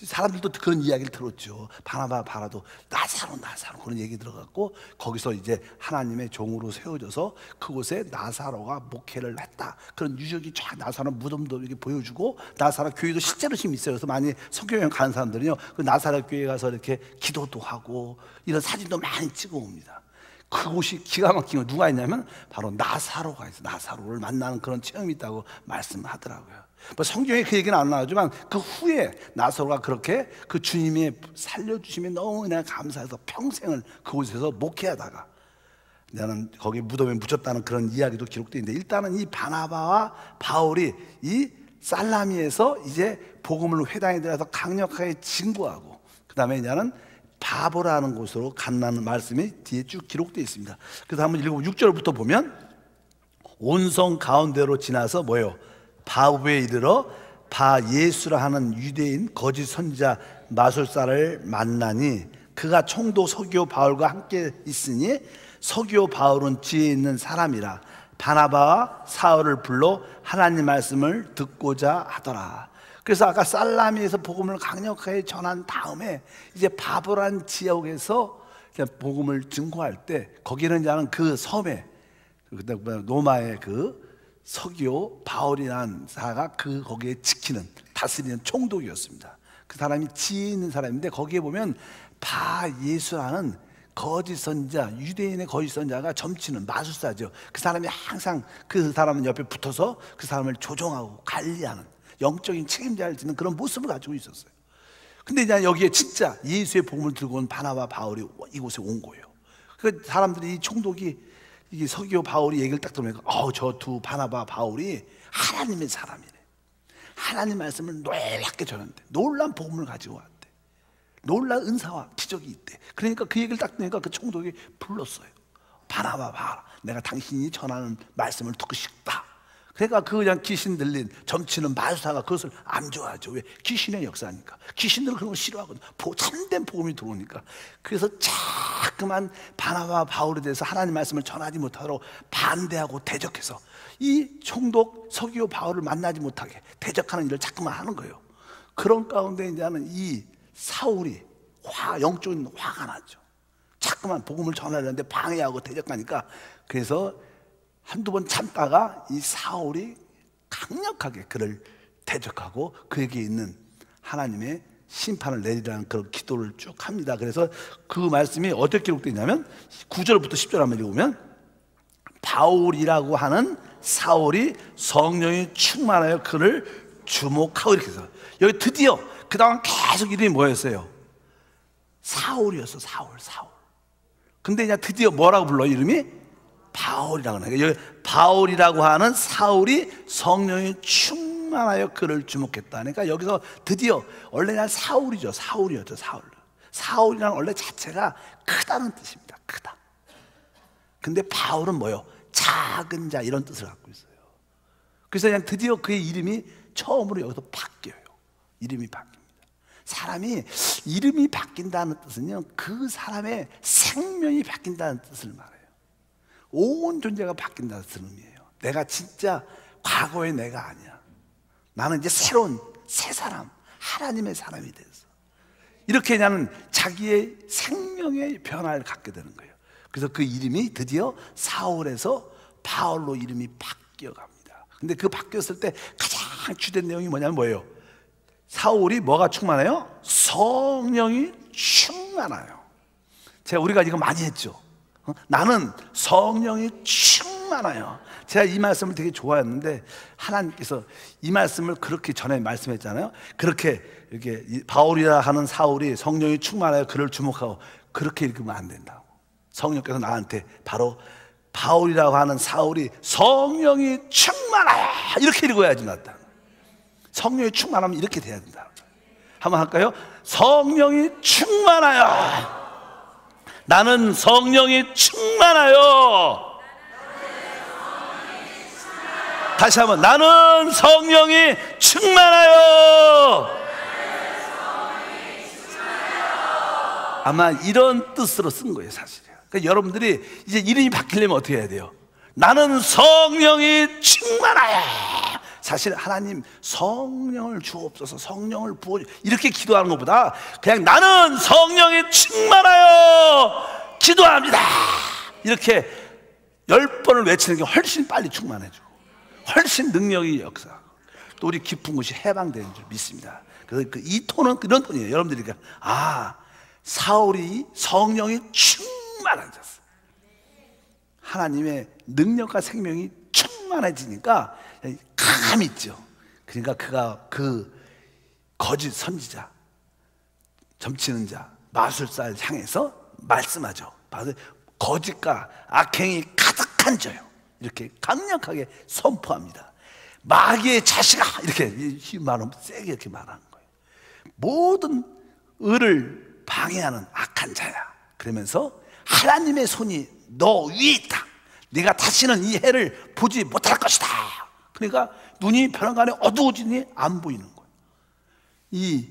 사람들도 그런 이야기를 들었죠. 바나바 바라도 나사로 그런 얘기 들어갔고 거기서 이제 하나님의 종으로 세워져서 그곳에 나사로가 목회를 했다. 그런 유적이 쫙 나사로 무덤도 이렇게 보여주고 나사로 교회도 실제로 힘이 있어요. 그래서 많이 선교여행 가는 사람들은요 그 나사로 교회에 가서 이렇게 기도도 하고 이런 사진도 많이 찍어 옵니다. 그곳이 기가 막힌 거 누가 있냐면 바로 나사로가 있어요. 나사로를 만나는 그런 체험이 있다고 말씀하더라고요. 뭐 성경에 그 얘기는 안 나오지만 그 후에 나사로가 그렇게 그 주님이 살려주심에 너무 내가 감사해서 평생을 그곳에서 목회하다가 나는 거기 무덤에 묻혔다는 그런 이야기도 기록되어 있는데 일단은 이 바나바와 바울이 이 살라미에서 이제 복음을 회당에 들어가서 강력하게 증거하고 그 다음에 이제는 바보라는 곳으로 간다는 말씀이 뒤에 쭉 기록되어 있습니다. 그래서 한번 읽어보면 6절부터 보면 온성 가운데로 지나서 뭐예요? 바보에 이르러 바 예수라 하는 유대인 거짓 선지자 마술사를 만나니 그가 총독 서기오 바울과 함께 있으니 서기오 바울은 지혜 있는 사람이라 바나바와 사울을 불러 하나님 말씀을 듣고자 하더라. 그래서 아까 살라미에서 복음을 강력하게 전한 다음에 이제 바보란 지역에서 복음을 증거할 때 거기는 이제 그 섬에 로마의 그 서기오 바울이라는 사가 그 거기에 지키는 다스리는 총독이었습니다. 그 사람이 지혜 있는 사람인데 거기에 보면 바 예수라는 거짓 선지자, 유대인의 거짓 선지자가 점치는 마술사죠. 그 사람이 항상 그 사람 옆에 붙어서 그 사람을 조종하고 관리하는 영적인 책임자를 지는 그런 모습을 가지고 있었어요. 근데 이제 여기에 진짜 예수의 복음을 들고 온 바나바 바울이 이곳에 온 거예요. 그 사람들이 이 총독이 이 서기오 바울이 얘기를 딱 들으니까 저 두 바나바 바울이 하나님의 사람이래. 하나님 말씀을 놀랍게 전한대. 놀란 복음을 가지고 왔대. 놀란 은사와 기적이 있대. 그러니까 그 얘기를 딱 들으니까 그 총독이 불렀어요. 바나바 바울, 내가 당신이 전하는 말씀을 듣고 싶다. 그러니까 그 그냥 귀신 들린 점치는 마술사가 그것을 안 좋아하죠. 왜? 귀신의 역사니까. 귀신들은 그런 걸 싫어하거든. 참된 복음이 들어오니까. 그래서 자꾸만 바나바와 바울에 대해서 하나님 말씀을 전하지 못하도록 반대하고 대적해서 이 총독 서기오 바울을 만나지 못하게 대적하는 일을 자꾸만 하는 거예요. 그런 가운데 이제는 이 사울이 영적인 화가 나죠. 자꾸만 복음을 전하려는데 방해하고 대적하니까 그래서 한두 번 참다가 이 사울이 강력하게 그를 대적하고 그에게 있는 하나님의 심판을 내리라는 그런 기도를 쭉 합니다. 그래서 그 말씀이 어떻게 기록되어 있냐면 9절부터 10절 한번 읽어보면 바울이라고 하는 사울이 성령이 충만하여 그를 주목하고 이렇게 해서 여기 드디어 그 다음 계속 이름이 뭐였어요? 사울이었어. 사울. 근데 이제 드디어 뭐라고 불러 이름이? 바울이라고 하는 거예요. 바울이라고 하는 사울이 성령이 충만하여 그를 주목했다. 그러니까 여기서 드디어 원래는 사울이죠. 사울이었죠. 사울이라는 원래 자체가 크다는 뜻입니다. 크다. 근데 바울은 뭐예요? 작은 자 이런 뜻을 갖고 있어요. 그래서 그냥 드디어 그의 이름이 처음으로 여기서 바뀌어요. 이름이 바뀝니다. 사람이 이름이 바뀐다는 뜻은요 그 사람의 생명이 바뀐다는 뜻을 말해요. 온 존재가 바뀐다는 의미예요. 내가 진짜 과거의 내가 아니야. 나는 이제 새로운 새 사람, 하나님의 사람이 돼서 이렇게 그냥 자기의 생명의 변화를 갖게 되는 거예요. 그래서 그 이름이 드디어 사울에서 바울로 이름이 바뀌어갑니다. 근데 그 바뀌었을 때 가장 주된 내용이 뭐냐면 사울이 뭐가 충만해요? 성령이 충만해요. 우리가 이거 많이 했죠. 나는 성령이 충만하여. 제가 이 말씀을 되게 좋아했는데 하나님께서 이 말씀을 그렇게 전에 말씀했잖아요. 그렇게 이렇게 바울이라 하는 사울이 성령이 충만하여 그를 주목하고 그렇게 읽으면 안 된다고. 성령께서 나한테 바로 바울이라고 하는 사울이 성령이 충만하여, 이렇게 읽어야지 맞다. 성령이 충만하면 이렇게 돼야 된다. 한번 할까요? 성령이 충만하여, 나는 성령이 충만하여. 다시 한번, 나는 성령이 충만하여. 아마 이런 뜻으로 쓴 거예요, 사실. 그러니까 여러분들이 이제 이름이 바뀌려면 어떻게 해야 돼요? 나는 성령이 충만하여. 사실 하나님 성령을 주옵소서, 성령을 부어, 이렇게 기도하는 것보다 그냥 나는 성령이 충만하여 기도합니다, 이렇게 10번을 외치는 게 훨씬 빨리 충만해지고 훨씬 능력이 역사하고 또 우리 깊은 곳이 해방되는 줄 믿습니다. 그래서 이 톤은 이런 톤이에요. 여러분들이 그러니까 사울이 성령이 충만해졌어. 하나님의 능력과 생명이 충만해지니까 감이 있죠. 그러니까 그가 그 거짓 선지자, 점치는 자, 마술사를 향해서 말씀하죠. 바로 거짓과 악행이 가득한 자요, 이렇게 강력하게 선포합니다. 마귀의 자식아, 이렇게 말하면 세게 이렇게 말하는 거예요. 모든 의를 방해하는 악한 자야. 그러면서 하나님의 손이 너 위에 있다. 네가 다시는 이 해를 보지 못할 것이다. 그러니까 눈이 벼랑간에 어두워지니 안 보이는 거예요. 이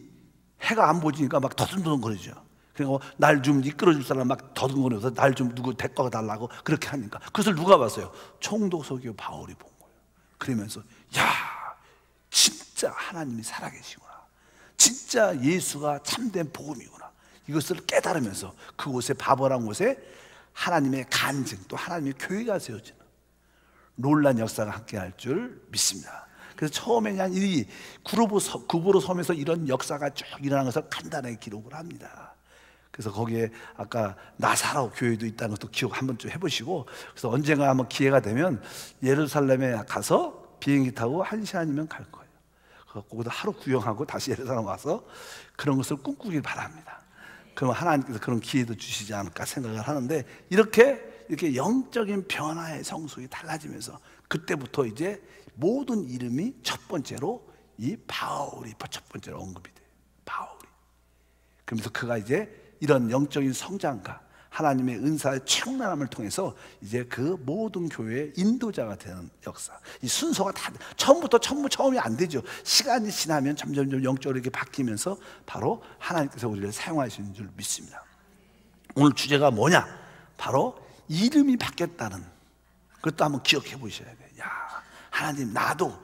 해가 안 보이니까 막 더듬더듬 거리죠. 그리고 날 좀 이끌어줄 사람 막 더듬거려서 날 좀 누구 데리고 달라고 그렇게 하니까 그것을 누가 봤어요? 총독서교 바울이 본 거예요. 그러면서 야, 진짜 하나님이 살아계시구나, 진짜 예수가 참된 복음이구나, 이것을 깨달으면서 그곳에, 바버란 곳에 하나님의 간증, 또 하나님의 교회가 세워지는 놀란 역사가 함께할 줄 믿습니다. 그래서 처음에 그냥 이 구보로 섬에서 이런 역사가 쭉 일어난 것을 간단하게 기록을 합니다. 그래서 거기에 아까 나사로 교회도 있다는 것도 기억 한번 좀 해보시고, 그래서 언젠가 한번 기회가 되면 예루살렘에 가서 비행기 타고 1시간이면 갈 거예요. 거기서 하루 구경하고 다시 예루살렘 와서 그런 것을 꿈꾸길 바랍니다. 그럼 하나님께서 그런 기회도 주시지 않을까 생각을 하는데, 이렇게 영적인 변화의 성숙이 달라지면서 그때부터 이제 모든 이름이 첫 번째로 이 바울이 첫 번째로 언급이 돼요. 바울이. 그러면서 그가 이제 이런 영적인 성장과 하나님의 은사의 충만함을 통해서 이제 그 모든 교회의 인도자가 되는 역사. 이 순서가 다 처음부터 처음이 안 되죠. 시간이 지나면 점점 영적으로 이렇게 바뀌면서 바로 하나님께서 우리를 사용하시는 줄 믿습니다. 오늘 주제가 뭐냐? 바로 이름이 바뀌었다는 그것도 한번 기억해 보셔야 돼요. 야, 하나님, 나도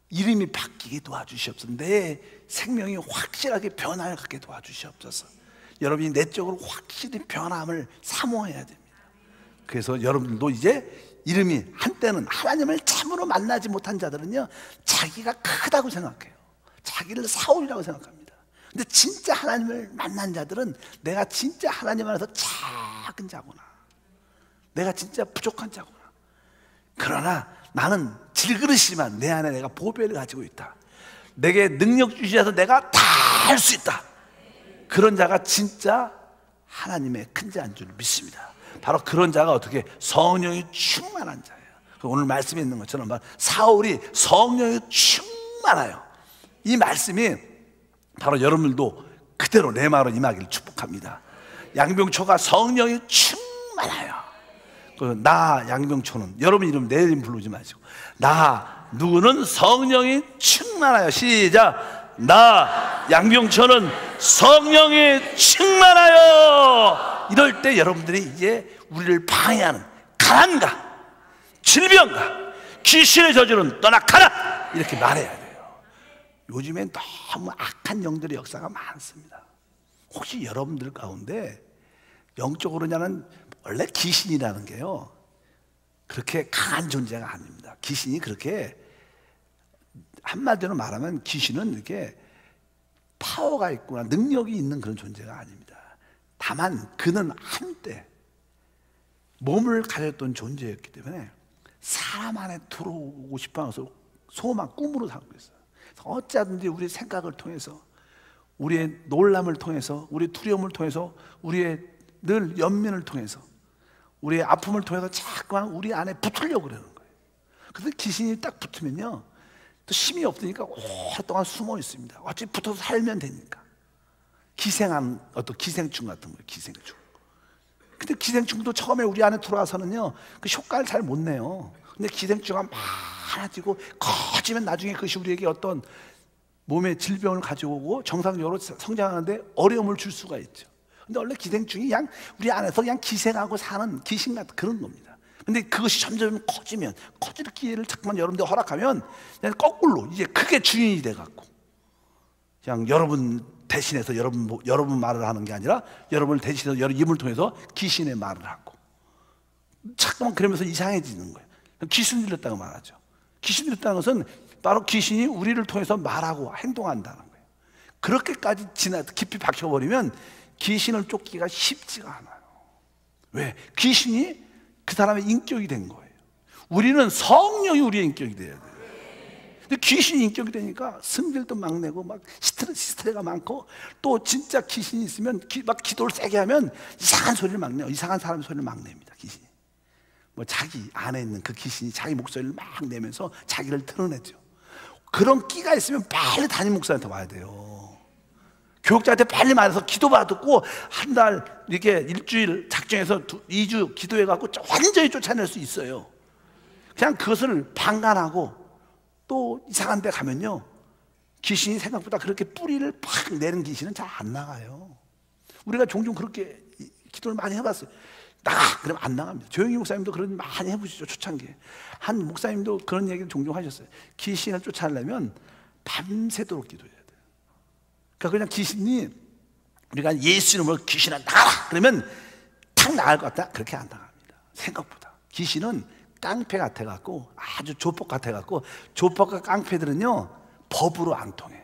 이름이 바뀌게 도와주시옵소서. 내 생명이 확실하게 변화를 갖게 도와주시옵소서. 여러분이 내적으로 확실히 변함을 사모해야 됩니다. 그래서 여러분들도 이제 이름이, 한때는 하나님을 참으로 만나지 못한 자들은요, 자기가 크다고 생각해요. 자기를 사울이라고 생각합니다. 근데 진짜 하나님을 만난 자들은 내가 진짜 하나님 안에서 작은 자구나, 내가 진짜 부족한 자구나, 그러나 나는 질그릇이지만 내 안에 내가 보배를 가지고 있다, 내게 능력 주시셔서 내가 다 할 수 있다, 그런 자가 진짜 하나님의 큰 자인 줄 믿습니다. 바로 그런 자가 어떻게? 성령이 충만한 자예요. 오늘 말씀에 있는 것처럼 사울이 성령이 충만하여, 이 말씀이 바로 여러분들도 그대로 내 마음으로 임하기를 축복합니다. 양병초가 성령이 충만하여, 나 양병초는, 여러분 이름 내 이름 부르지 마시고, 나 누구는 성령이 충만하여, 시작. 나 양병초는 성령이 충만하여. 이럴 때 여러분들이 이제 우리를 방해하는 가난과 질병과 귀신의 저주는 떠나가라, 이렇게 말해야 돼요. 요즘엔 너무 악한 영들의 역사가 많습니다. 혹시 여러분들 가운데 영적으로냐는 원래 귀신이라는 게요, 그렇게 강한 존재가 아닙니다. 귀신이 그렇게, 한마디로 말하면 귀신은 이렇게 파워가 있거나 능력이 있는 그런 존재가 아닙니다. 다만 그는 한때 몸을 가졌던 존재였기 때문에 사람 안에 들어오고 싶어서 소망, 꿈으로 살고 있어요. 어쩌든지 우리의 생각을 통해서, 우리의 놀람을 통해서, 우리의 두려움을 통해서, 우리의 늘 연민을 통해서 우리의 아픔을 통해서 자꾸만 우리 안에 붙으려고 그러는 거예요. 그래서 귀신이 딱 붙으면요, 또 힘이 없으니까 오랫동안 숨어 있습니다. 어차피 붙어서 살면 되니까. 기생한 어떤 기생충 같은 거예요. 기생충. 근데 기생충도 처음에 우리 안에 들어와서는요, 그 효과를 잘 못 내요. 근데 기생충이 많아지고 커지면 나중에 그것이 우리에게 어떤 몸에 질병을 가져오고 정상적으로 성장하는데 어려움을 줄 수가 있죠. 근데 원래 기생충이 그냥 우리 안에서 그냥 기생하고 사는 귀신 같은 그런 겁니다. 근데 그것이 점점 커지면, 커질 기회를 자꾸만 여러분들 허락하면 그냥 거꾸로 이제 크게 주인이 돼갖고 그냥 여러분 대신해서 여러분 말을 하는 게 아니라 여러분을 대신해서 여러분 입을 통해서 귀신의 말을 하고 자꾸만 그러면서 이상해지는 거예요. 귀신 들렸다고 말하죠. 귀신 들렸다는 것은 바로 귀신이 우리를 통해서 말하고 행동한다는 거예요. 그렇게까지 깊이 박혀버리면 귀신을 쫓기가 쉽지가 않아요. 왜? 귀신이 그 사람의 인격이 된 거예요. 우리는 성령이 우리의 인격이 돼야 돼요. 근데 귀신이 인격이 되니까 승질도 막 내고 막 스트레스가 많고, 또 진짜 귀신이 있으면 막 기도를 세게 하면 이상한 소리를 막 내요. 이상한 사람 소리를 막 냅니다. 귀신이 뭐 자기 안에 있는 그 귀신이 자기 목소리를 막 내면서 자기를 드러내죠. 그런 끼가 있으면 빨리 담임 목사한테 와야 돼요. 교육자한테 빨리 말해서 기도 받고 한 달 이렇게 일주일 작정해서 2주 기도해갖고 완전히 쫓아낼 수 있어요. 그냥 그것을 방관하고 또 이상한 데 가면요, 귀신이 생각보다 그렇게 뿌리를 팍 내는 귀신은 잘 안 나가요. 우리가 종종 그렇게 기도를 많이 해봤어요. 나가! 그러면 안 나갑니다. 조영희 목사님도 그런 일 많이 해보시죠. 초창기에 한 목사님도 그런 얘기를 종종 하셨어요. 귀신을 쫓아내려면 밤새도록 기도해야 돼요. 그러니까 그냥 귀신이, 우리가 예수 이름으로 귀신아 나가라! 그러면 탁 나갈 것 같다? 그렇게 안 나갑니다. 생각보다 귀신은 깡패 같아갖고, 아주 조폭 같아갖고, 조폭과 깡패들은요 법으로 안 통해.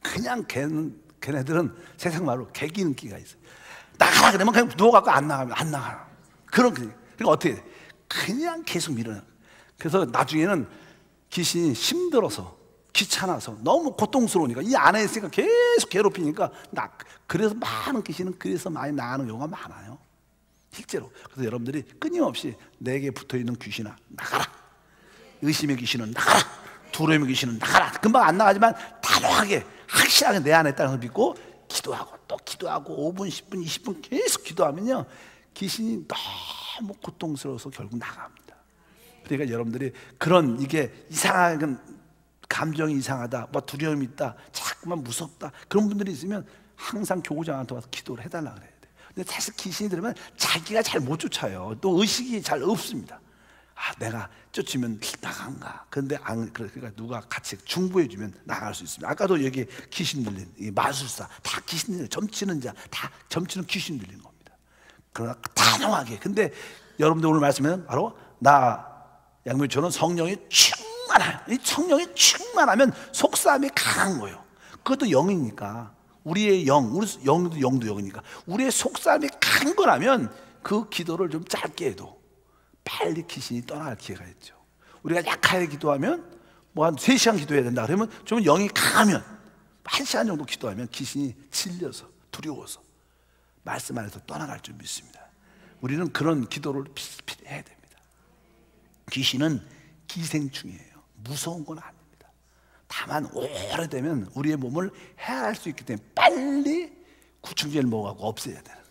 그냥 걔네들은 세상 말로 개기는 끼가 있어요. 나가라 그러면 그냥 누워갖고 안 나가요. 그러니까 어떻게 돼? 그냥 계속 밀어요. 그래서 나중에는 귀신이 힘들어서, 귀찮아서, 너무 고통스러우니까, 이 안에 있으니까 계속 괴롭히니까 그래서 많은 귀신은 그래서 많이 나가는 경우가 많아요, 실제로. 그래서 여러분들이 끊임없이 내게 붙어있는 귀신아 나가라, 의심의 귀신은 나가라, 두려움의 귀신은 나가라. 금방 안 나가지만 단호하게 확실하게 내 안에 있다는 걸 믿고 기도하고 또 기도하고 5분, 10분, 20분 계속 기도하면요, 귀신이 너무 고통스러워서 결국 나갑니다. 그러니까 여러분들이 그런, 이게 이상한 감정이 이상하다, 뭐 두려움이 있다, 자꾸만 무섭다, 그런 분들이 있으면 항상 교구장한테 와서 기도를 해달라 그래야 돼요. 근데 사실 귀신이 들으면 자기가 잘 못 쫓아요. 또 의식이 잘 없습니다. 아, 내가 쫓으면 나간가? 그런데 그러니까 누가 같이 중보해주면 나갈 수 있습니다. 아까도 여기 귀신 들린 이 마술사, 다 귀신 들린, 점치는 자, 다 점치는 귀신 들린 겁니다. 그러나 단호하게. 근데 여러분들 오늘 말씀은 바로 양미초는 성령이 충만해요. 이 성령이 충만하면 속사함이 강한 거예요. 그것도 영이니까, 우리의 우리 영도 영이니까 우리의 속사함이 강한 거라면 그 기도를 좀 짧게 해도 빨리 귀신이 떠나갈 기회가 있죠. 우리가 약하게 기도하면 뭐 한 3시간 기도해야 된다 그러면, 좀 영이 강하면 1시간 정도 기도하면 귀신이 질려서 두려워서 말씀 안에서 떠나갈 줄 믿습니다. 우리는 그런 기도를 해야 됩니다. 귀신은 기생충이에요. 무서운 건 아닙니다. 다만 오래되면 우리의 몸을 해할 수 있기 때문에 빨리 구충제를 먹어가고 없애야 되는,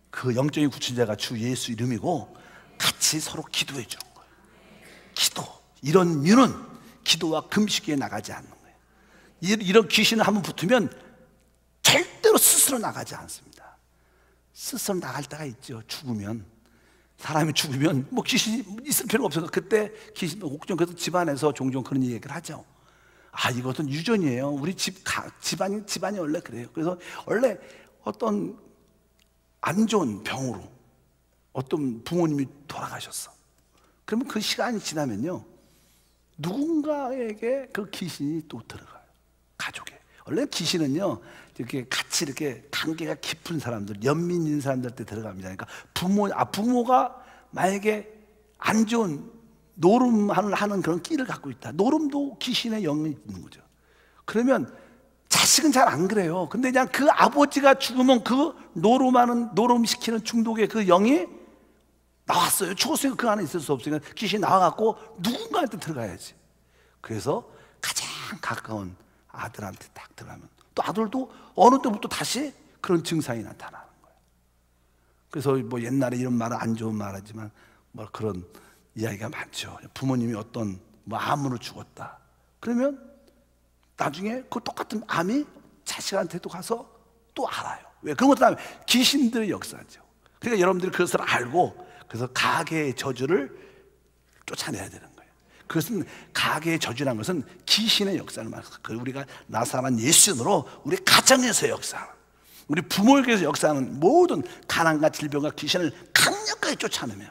그 영적인 구충제가 주 예수 이름이고 같이 서로 기도해 주는 거예요. 기도, 이런 류는 기도와 금식에 나가지 않는 거예요. 이런 귀신을 한번 붙으면 절대로 스스로 나가지 않습니다. 스스로 나갈 때가 있죠. 사람이 죽으면 뭐 귀신이 있을 필요가 없어서 그때 귀신 옥정, 그래서 집안에서 종종 그런 얘기를 하죠. 아, 이것은 유전이에요. 우리 집안이 원래 그래요. 그래서 원래 어떤 안 좋은 병으로 어떤 부모님이 돌아가셨어. 그러면 그 시간이 지나면요, 누군가에게 그 귀신이 또 들어가요. 가족에. 원래 귀신은요, 이렇게 같이 이렇게 관계가 깊은 사람들, 연민 있는 사람들한테 들어갑니다. 그러니까 부모가 만약에 안 좋은 노름을 하는 그런 끼를 갖고 있다. 노름도 귀신의 영이 있는 거죠. 그러면 자식은 잘 안 그래요. 근데 그냥 그 아버지가 죽으면 그 노름시키는 중독의 그 영이 나왔어요. 죽었으니까 그 안에 있을 수 없으니까 귀신이 나와갖고 누군가한테 들어가야지. 그래서 가장 가까운 아들한테 딱 들어가면 또 아들도 어느 때부터 다시 그런 증상이 나타나는 거예요. 그래서 뭐 옛날에 이런 말은 안 좋은 말이지만 뭐 그런 이야기가 많죠. 부모님이 어떤 뭐 암으로 죽었다. 그러면 나중에 그 똑같은 암이 자식한테도 가서 또 알아요. 왜? 그런 것도 귀신들의 역사죠. 그러니까 여러분들이 그것을 알고 그래서 가계의 저주를 쫓아내야 되는 거예요. 그것은 가계의 저주라는 것은 귀신의 역사를 말해서 우리가 나사란 예수님으로 우리 가정에서 역사하는, 우리 부모에게서 역사하는 모든 가난과 질병과 귀신을 강력하게 쫓아내며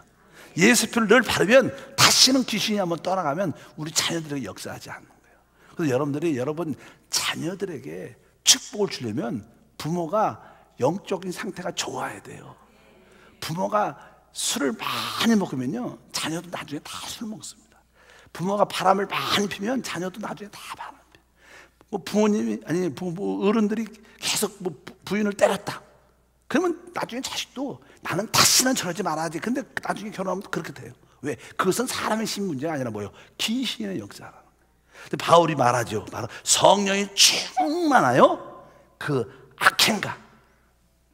예수표를 늘 바르면 다시는 귀신이 한번 떠나가면 우리 자녀들에게 역사하지 않는 거예요. 그래서 여러분들이 여러분 자녀들에게 축복을 주려면 부모가 영적인 상태가 좋아야 돼요. 부모가 술을 많이 먹으면요 자녀도 나중에 다 술 먹습니다. 부모가 바람을 많이 피면 자녀도 나중에 다 바람 피워요. 뭐 부모님이 아니 어른들이 계속 뭐 부인을 때렸다. 그러면 나중에 자식도 나는 다시는 저러지 말아야지. 근데 나중에 결혼하면 그렇게 돼요. 왜? 그것은 사람의 신 문제가 아니라 뭐예요? 귀신의 역사라는 거예요. 근데 바울이 말하죠. 바로 성령이 충만하여 그 악행과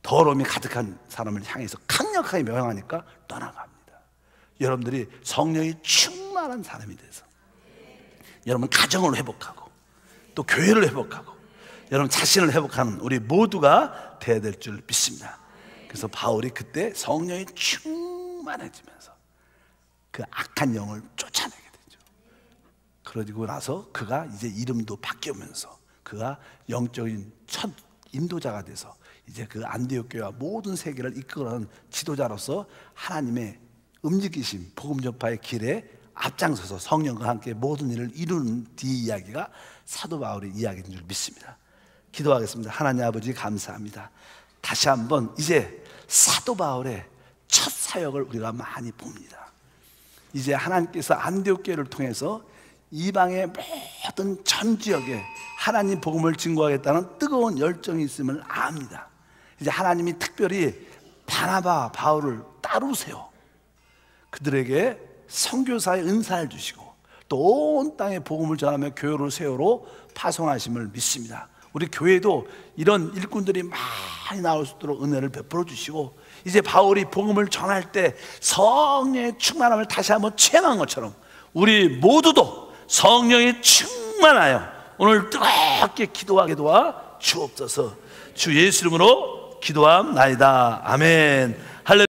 더러움이 가득한 사람을 향해서 강력하게 명령하니까 떠나갑니다. 여러분들이 성령이 충만한 사람이 돼서 여러분 가정을 회복하고 또 교회를 회복하고 여러분 자신을 회복하는 우리 모두가 돼야 될 줄 믿습니다. 그래서 바울이 그때 성령이 충만해지면서 그 악한 영을 쫓아내게 되죠. 그러고 나서 그가 이제 이름도 바뀌면서 그가 영적인 첫 인도자가 돼서 이제 그 안디옥 교회와 모든 세계를 이끌어가는 지도자로서 하나님의 움직이심, 복음 전파의 길에 앞장서서 성령과 함께 모든 일을 이루는 뒤이야기가 사도 바울의 이야기인 줄 믿습니다. 기도하겠습니다. 하나님 아버지 감사합니다. 다시 한번 이제 사도 바울의 첫 사역을 우리가 많이 봅니다. 이제 하나님께서 안디옥 교회를 통해서 이방의 모든 전 지역에 하나님 복음을 증거하겠다는 뜨거운 열정이 있음을 압니다. 이제 하나님이 특별히 바나바, 바울을 따로 세워 그들에게 선교사의 은사를 주시고 또 온 땅에 복음을 전하며 교회를 세우러 파송하심을 믿습니다. 우리 교회도 이런 일꾼들이 많이 나올 수 있도록 은혜를 베풀어 주시고 이제 바울이 복음을 전할 때 성령의 충만함을 다시 한번 체험한 것처럼 우리 모두도 성령이 충만하여 오늘 뜨겁게 기도하게 도와 주옵소서. 주 예수 이름으로 기도함나이다. 아멘. 할렐루야.